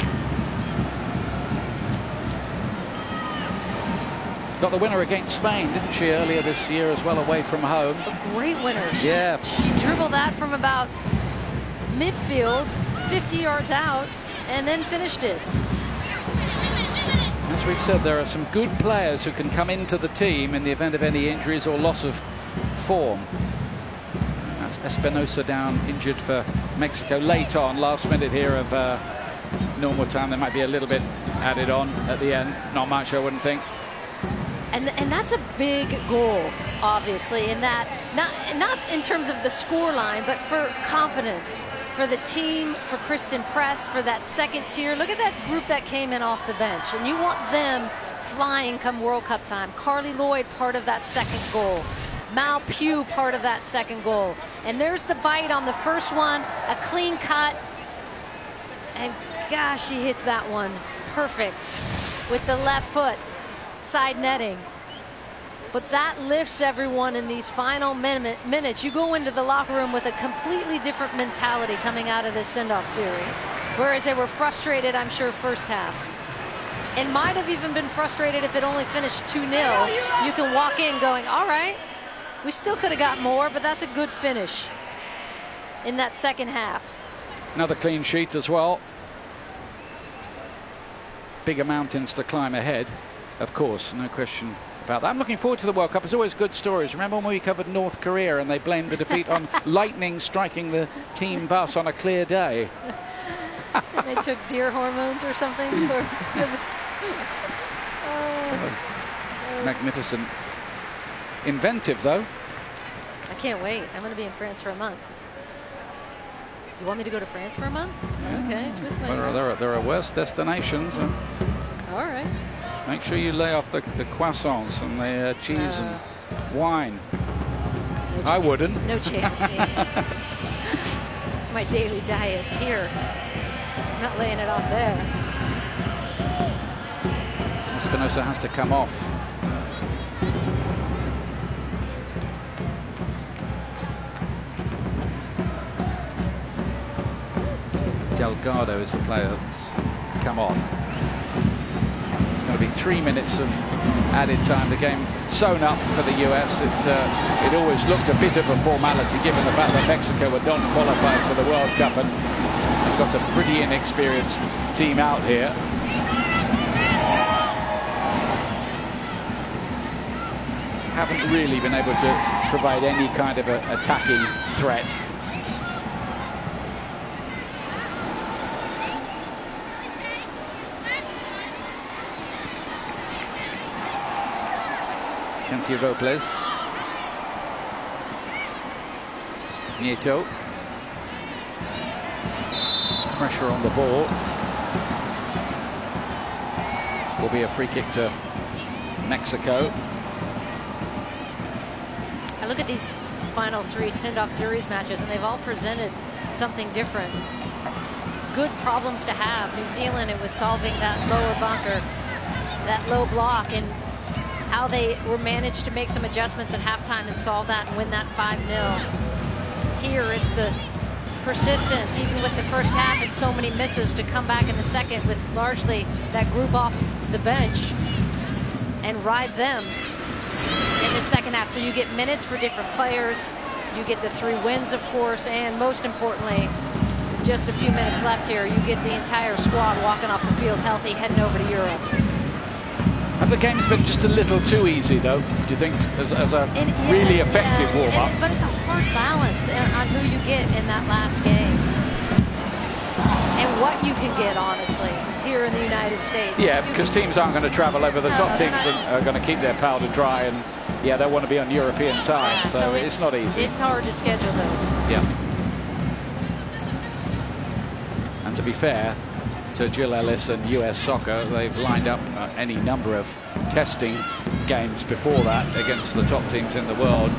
Got the winner against Spain, didn't she, earlier this year as well, away from home. A great winner. Yeah. She dribbled that from about midfield, 50 yards out, and then finished it. As we've said, there are some good players who can come into the team in the event of any injuries or loss of form. That's Espinosa down injured for Mexico late on, last minute here of normal time. There might be a little bit added on at the end. Not much, I wouldn't think. And that's a big goal, obviously, in that not in terms of the score line, but for confidence, for the team, for Kristen Press, for that second tier. Look at that group that came in off the bench, and you want them flying come World Cup time. Carly Lloyd, part of that second goal. Mal Pugh, part of that second goal. And there's the bite on the first one, a clean cut, and gosh, she hits that one perfect with the left foot. Side netting. But that lifts everyone in these final minutes. You go into the locker room with a completely different mentality coming out of this send-off series. Whereas they were frustrated, I'm sure, first half. And might have even been frustrated if it only finished 2-0. You can walk in going, all right, we still could have got more, but that's a good finish in that second half. Another clean sheet as well. Bigger mountains to climb ahead. Of course, no question about that. I'm looking forward to the World Cup. It's always good stories. Remember when we covered North Korea and they blamed the defeat on lightning striking the team bus on a clear day? They took deer hormones or something? Magnificent. Inventive, though. I can't wait. I'm going to be in France for a month. You want me to go to France for a month? Okay, twist my arm. There are worse destinations. All right. Make sure you lay off the croissants and the cheese and wine. No I wouldn't. No chance. It's my daily diet here. I'm not laying it off there. Espinosa has to come off. Delgado is the player that's come on. It's going to be 3 minutes of added time. The game sewn up for the US. It always looked a bit of a formality given the fact that Mexico were non-qualifiers for the World Cup and they've got a pretty inexperienced team out here. Haven't really been able to provide any kind of an attacking threat. Robles. Nieto. Pressure on the ball. Will be a free kick to Mexico. I look at these final 3 send-off series matches, and they've all presented something different. Good problems to have. New Zealand, it was solving that lower bunker, that low block, and how they were managed to make some adjustments at halftime and solve that and win that 5-0. Here it's the persistence, even with the first half and so many misses, to come back in the second with largely that group off the bench and ride them in the second half. So you get minutes for different players, you get the 3 wins, of course, and most importantly, with just a few minutes left here, you get the entire squad walking off the field healthy, heading over to Europe. Have the games been just a little too easy, though, do you think, as a really effective warm-up? But it's a hard balance on who you get in that last game. And what you can get, honestly, here in the United States. Yeah, because teams aren't going to travel over. The top teams are going to keep their powder dry, and, yeah, they want to be on European time, Yeah, so it's not easy. It's hard to schedule those. Yeah. And to be fair to Jill Ellis and US Soccer, they've lined up any number of testing games before that against the top teams in the world.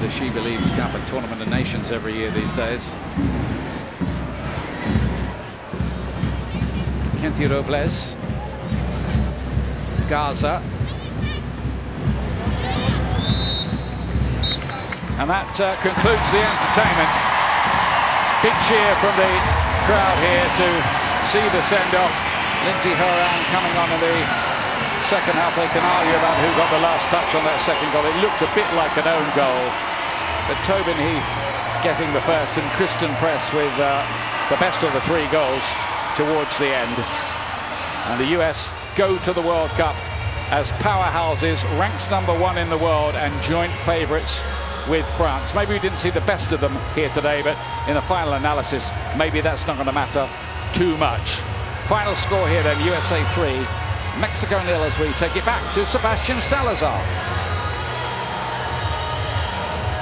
The She Believes Cup and Tournament of Nations every year these days. Kenty Robles. Gaza. And that concludes the entertainment. Big cheer from the crowd here to see the send-off. Lindsay Horan coming on in the second half. They can argue about who got the last touch on that second goal. It looked a bit like an own goal, but Tobin Heath getting the first, and Kristen Press with the best of the 3 goals towards the end. And the US go to the World Cup as powerhouses, ranked #1 in the world and joint favourites with France. Maybe we didn't see the best of them here today, but in the final analysis, maybe that's not going to matter too much. Final score here then, USA 3, Mexico 0, as we take it back to Sebastian Salazar.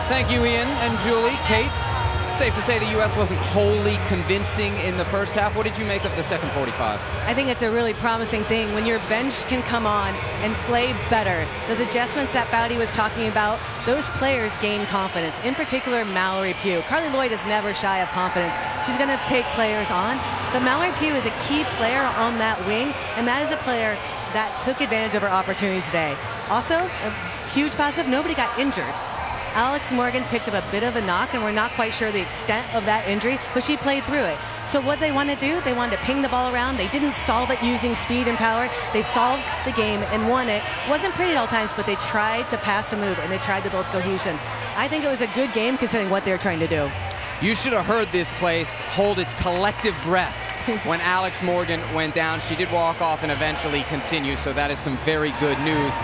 Thank you, Ian and Julie. Kate, safe to say the U.S. wasn't wholly convincing in the first half. What did you make of the second 45? I think it's a really promising thing when your bench can come on and play better. Those adjustments that Foudy was talking about, those players gain confidence. In particular, Mallory Pugh. Carly Lloyd is never shy of confidence. She's going to take players on. But Mallory Pugh is a key player on that wing, and that is a player that took advantage of her opportunities today. Also, a huge positive, nobody got injured. Alex Morgan picked up a bit of a knock, and we're not quite sure the extent of that injury, but she played through it. So what they want to do, they wanted to ping the ball around. They didn't solve it using speed and power. They solved the game and won it. Wasn't pretty at all times, but they tried to pass a move, and they tried to build cohesion. I think it was a good game considering what they were trying to do. You should have heard this place hold its collective breath when Alex Morgan went down. She did walk off and eventually continue, so that is some very good news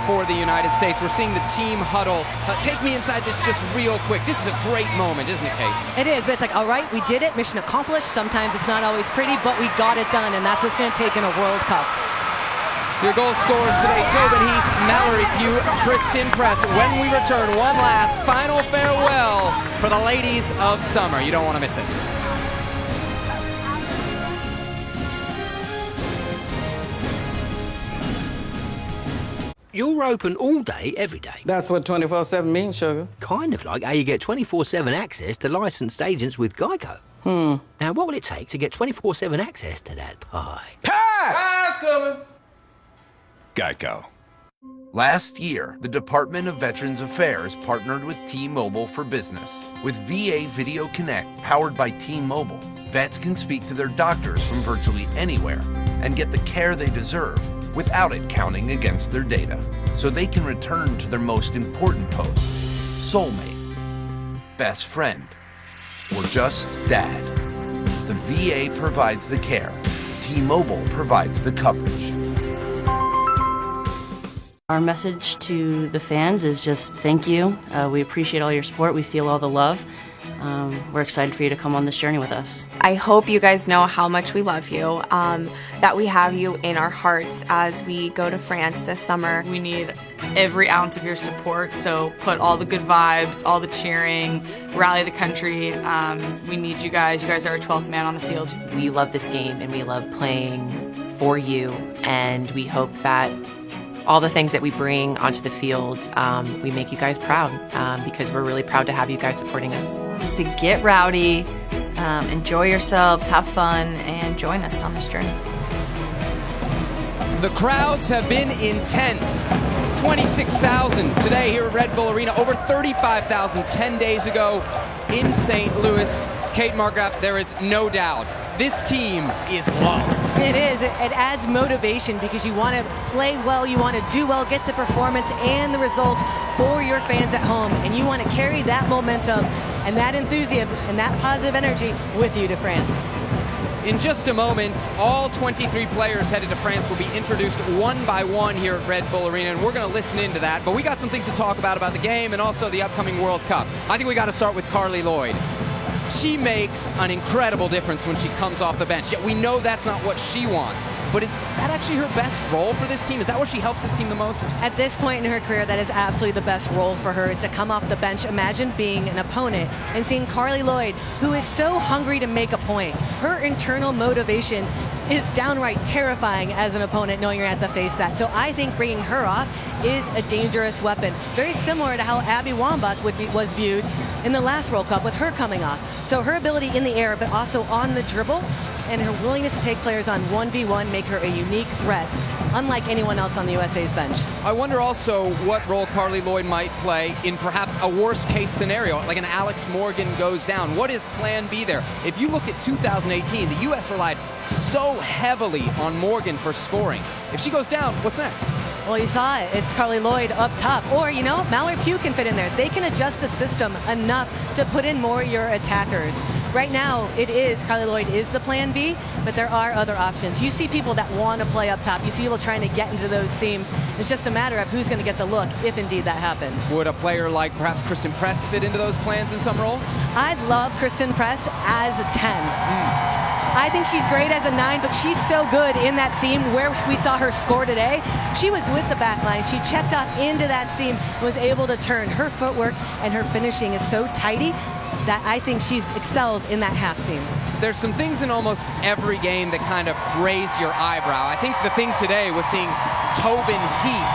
for the United States. We're seeing the team huddle. Take me inside this just real quick. This is a great moment, isn't it, Kate? It is, but it's like, all right, we did it, mission accomplished. Sometimes it's not always pretty, but we got it done, and that's what's going to take in a World Cup. Your goal scorers today, Tobin Heath, Mallory Pugh, Kristen Press. When we return, one last final farewell for the ladies of summer. You don't want to miss it. You're open all day, every day. That's what 24/7 means, sugar. Kind of like how you get 24/7 access to licensed agents with Geico. Now, what will it take to get 24/7 access to that pie? Pie's coming! Geico. Last year, the Department of Veterans Affairs partnered with T-Mobile for Business. With VA Video Connect, powered by T-Mobile, vets can speak to their doctors from virtually anywhere and get the care they deserve without it counting against their data. So they can return to their most important posts: soulmate, best friend, or just dad. The VA provides the care. T-Mobile provides the coverage. Our message to the fans is just thank you. We appreciate all your support. We feel all the love. We're excited for you to come on this journey with us. I hope you guys know how much we love you, that we have you in our hearts as we go to France this summer. We need every ounce of your support, so put all the good vibes, all the cheering, rally the country. We need you guys. You guys are our 12th man on the field. We love this game and we love playing for you, and we hope that all the things that we bring onto the field, we make you guys proud, because we're really proud to have you guys supporting us. Just to get rowdy, enjoy yourselves, have fun, and join us on this journey. The crowds have been intense. 26,000 today here at Red Bull Arena, over 35,000 10 days ago in St. Louis. Kate Markgraf, there is no doubt this team is loved. It is. It adds motivation because you want to play well, you want to do well, get the performance and the results for your fans at home, and you want to carry that momentum and that enthusiasm and that positive energy with you to France. In just a moment, all 23 players headed to France will be introduced one by one here at Red Bull Arena, and we're going to listen into that. But we got some things to talk about the game and also the upcoming World Cup. I think we got to start with Carly Lloyd. She makes an incredible difference when she comes off the bench. Yet we know that's not what she wants. But is that actually her best role for this team? Is that where she helps this team the most? At this point in her career, that is absolutely the best role for her, is to come off the bench. Imagine being an opponent and seeing Carly Lloyd, who is so hungry to make a point. Her internal motivation is downright terrifying as an opponent, knowing you're going to have to face that. So I think bringing her off is a dangerous weapon. Very similar to how Abby Wambach was viewed in the last World Cup with her coming off. So her ability in the air, but also on the dribble, and her willingness to take players on 1v1 make her a unique threat, unlike anyone else on the USA's bench. I wonder also what role Carly Lloyd might play in perhaps a worst-case scenario, like an Alex Morgan goes down. What is plan B there? If you look at 2018, the U.S. relied so heavily on Morgan for scoring. If she goes down, what's next? Well, you saw it. It's Carly Lloyd up top. Or, you know, Mallory Pugh can fit in there. They can adjust the system enough to put in more of your attackers. Right now, it is Carly Lloyd is the plan B, but there are other options. You see people that want to play up top. You see people trying to get into those seams. It's just a matter of who's going to get the look, if indeed that happens. Would a player like perhaps Kristen Press fit into those plans in some role? I'd love Kristen Press as a 10. I think she's great as a 9, but she's so good in that seam where we saw her score today. She was with the back line. She checked off into that seam and was able to turn. Her footwork and her finishing is so tidy that I think she excels in that half seam. There's some things in almost every game that kind of raise your eyebrow. I think the thing today was seeing Tobin Heath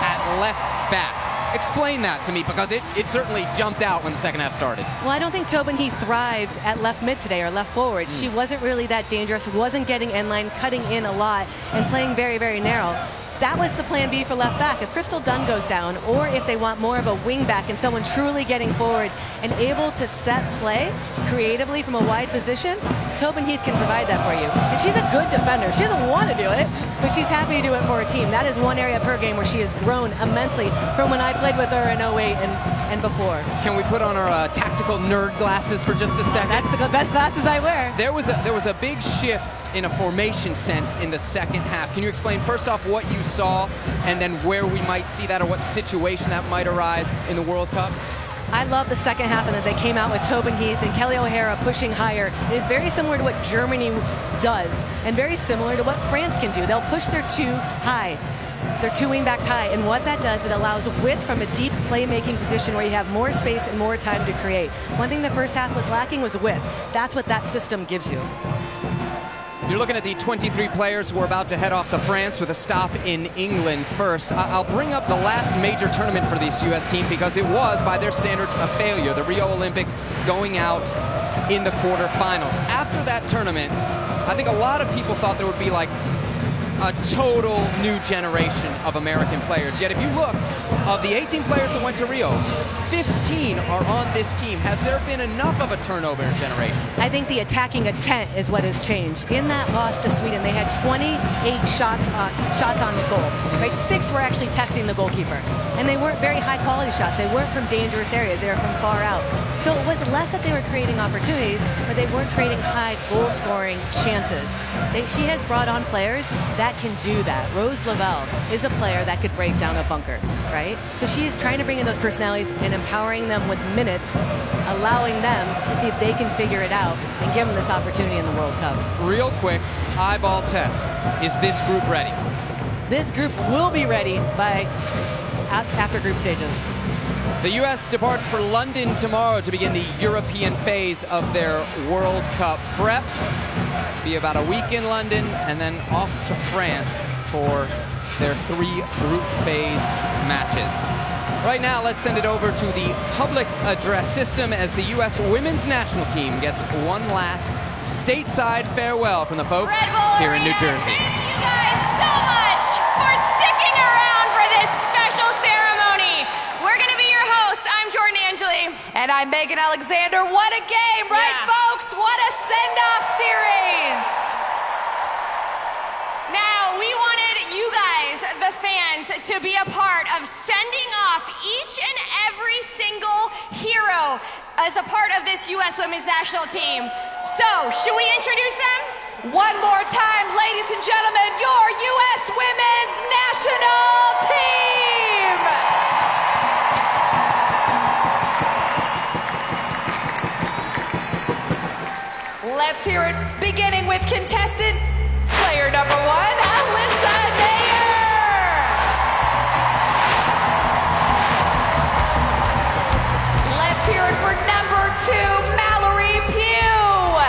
at left back. Explain that to me, because it certainly jumped out when the second half started. Well, I don't think Tobin Heath thrived at left mid today or left forward. She wasn't really that dangerous, wasn't getting end line, cutting in a lot, and playing very, very narrow. That was the plan B for left back. If Crystal Dunn goes down, or if they want more of a wing back and someone truly getting forward and able to set play creatively from a wide position, Tobin Heath can provide that for you. And she's a good defender. She doesn't want to do it, but she's happy to do it for a team. That is one area of her game where she has grown immensely from when I played with her in 08 and before. Can we put on our tactical nerd glasses for just a second? That's the best glasses I wear. There was a big shift in a formation sense in the second half. Can you explain first off what you saw and then where we might see that, or what situation that might arise in the World Cup? I love the second half and that they came out with Tobin Heath and Kelly O'Hara pushing higher. It is very similar to what Germany does and very similar to what France can do. They'll push their two high. Their two wingbacks high, and what that does, it allows width from a deep playmaking position where you have more space and more time to create. One thing the first half was lacking was width. That's what that system gives you. You're looking at the 23 players who are about to head off to France with a stop in England first. I'll bring up the last major tournament for this U.S. team because it was, by their standards, a failure. The Rio Olympics going out in the quarterfinals. After that tournament, I think a lot of people thought there would be like a total new generation of American players. Yet if you look, of the 18 players that went to Rio, 15 are on this team. Has there been enough of a turnover in generation? I think the attacking intent is what has changed. In that loss to Sweden, they had 28 shots on goal. Right, 6 were actually testing the goalkeeper, and they weren't very high quality shots. They weren't from dangerous areas. They were from far out. So it was less that they were creating opportunities, but they weren't creating high goal scoring chances. She has brought on players that can do that. Rose Lavelle is a player that could break down a bunker, right? So she is trying to bring in those personalities and empowering them with minutes, allowing them to see if they can figure it out and give them this opportunity in the World Cup. Real quick, eyeball test. Is this group ready? This group will be ready by after group stages. The U.S. departs for London tomorrow to begin the European phase of their World Cup prep. Be about a week in London and then off to France for their 3 group phase matches. Right now, let's send it over to the public address system as the U.S. women's national team gets one last stateside farewell from the folks here in New Jersey. Thank you guys so much for sticking around for this special ceremony. We're going to be your hosts. I'm Jordan Angeli. And I'm Megan Alexander. What a game, right, folks? What a send-off series. Now, we wanted you guys, the fans, to be a part of sending off each and every single hero as a part of this U.S. women's national team. So, should we introduce them? One more time, ladies and gentlemen, your U.S. women's national team! Let's hear it, beginning with contestant player number 1, Alyssa Nair. Let's hear it for number 2, Mallory Pugh.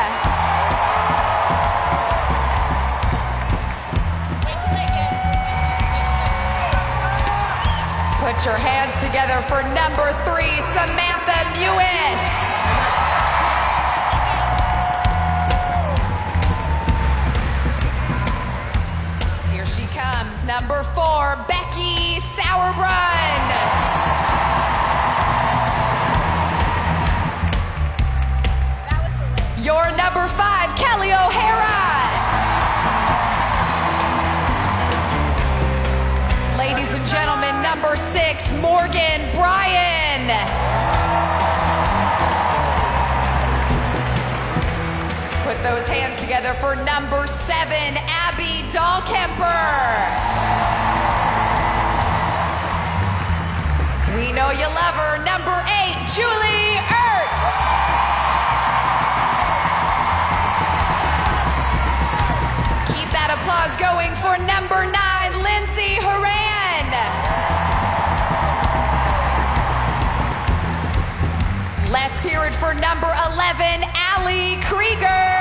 Put your hands together for number 3, Samantha Mewis. number 4, Becky Sauerbrunn. Your number 5, Kelly O'Hara. Ladies and gentlemen, number 6, Morgan Bryan. Put those hands together for number 7, Abby Dahlkemper. We know you love her. Number 8, Julie Ertz. Keep that applause going for number 9, Lindsay Horan. Let's hear it for number 11, Allie Krieger.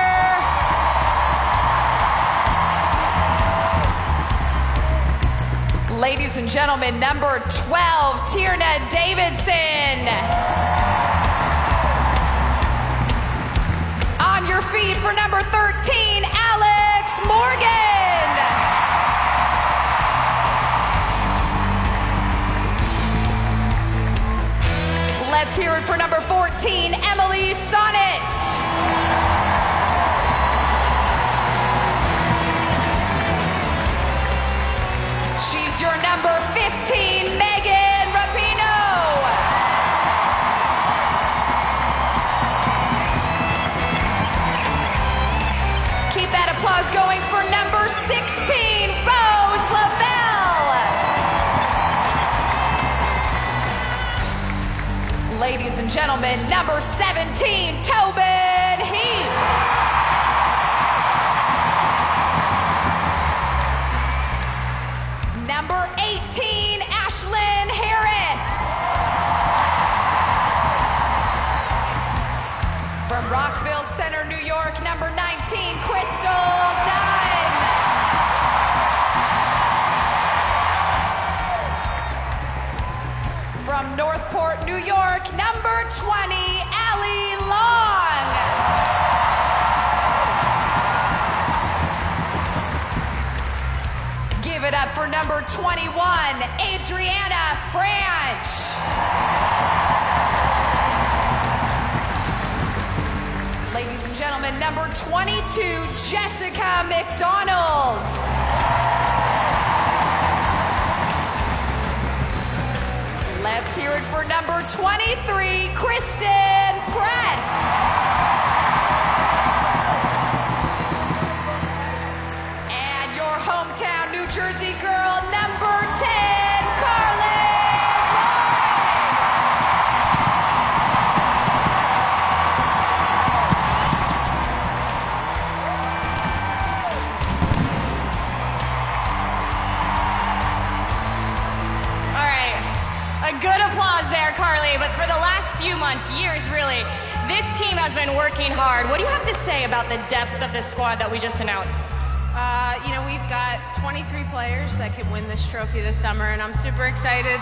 Ladies and gentlemen, number 12, Tierna Davidson. On your feet for number 13, Alex Morgan. Let's hear it for number 14, Emily Sonnet. She's your number 15, Megan Rapinoe. Keep that applause going for number 16, Rose Lavelle. Ladies and gentlemen, number 17, Tobin Heath. Number 18, Ashlyn Harris. From Rockville Center, New York, number 19, Crystal Dunn. From Northport, New York, number 20, Allie Long. Give it up for number 21, Adriana Franch. Ladies and gentlemen, number 22, Jessica McDonald. Let's hear it for number 23, Kristen Press. And your hometown New Jersey girl, number 10, Carly A good applause there, Carly, but for the last few months, years really, this team has been working hard. What do you have to say about the depth of this squad that we just announced? You know, we've got 23 players that can win this trophy this summer, and I'm super excited.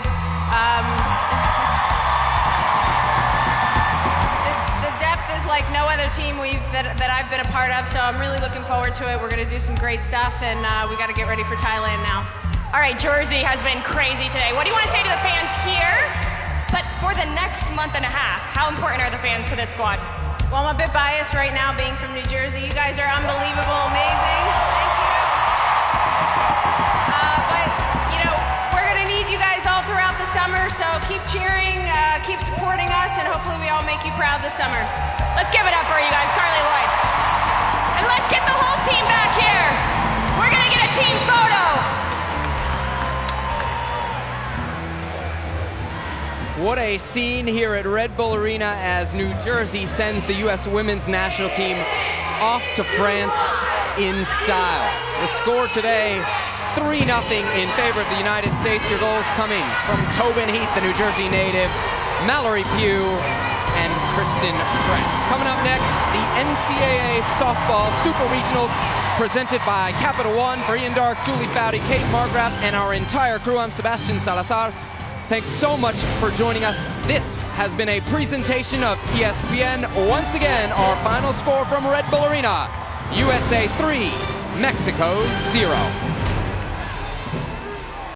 The depth is like no other team that I've been a part of, so I'm really looking forward to it. We're going to do some great stuff, and we got to get ready for Thailand now. All right, Jersey has been crazy today. What do you want to say to the fans here? But for the next month and a half, how important are the fans to this squad? Well, I'm a bit biased right now being from New Jersey. You guys are unbelievable, amazing. Thank you. But, you know, we're going to need you guys all throughout the summer, so keep cheering, keep supporting us, and hopefully we all make you proud this summer. Let's give it up for you guys, Carly Lloyd. And let's get the whole team back here. We're going to get a team photo. What a scene here at Red Bull Arena as New Jersey sends the U.S. women's national team off to France in style. The score today, 3-0 in favor of the United States. Your goals coming from Tobin Heath, the New Jersey native, Mallory Pugh, and Kristen Press. Coming up next, the NCAA Softball Super Regionals presented by Capital One. Brian Dark, Julie Foudy, Kate Margraf, and our entire crew. I'm Sebastian Salazar. Thanks so much for joining us. This has been a presentation of ESPN. Once again, our final score from Red Bull Arena, USA 3, Mexico 0.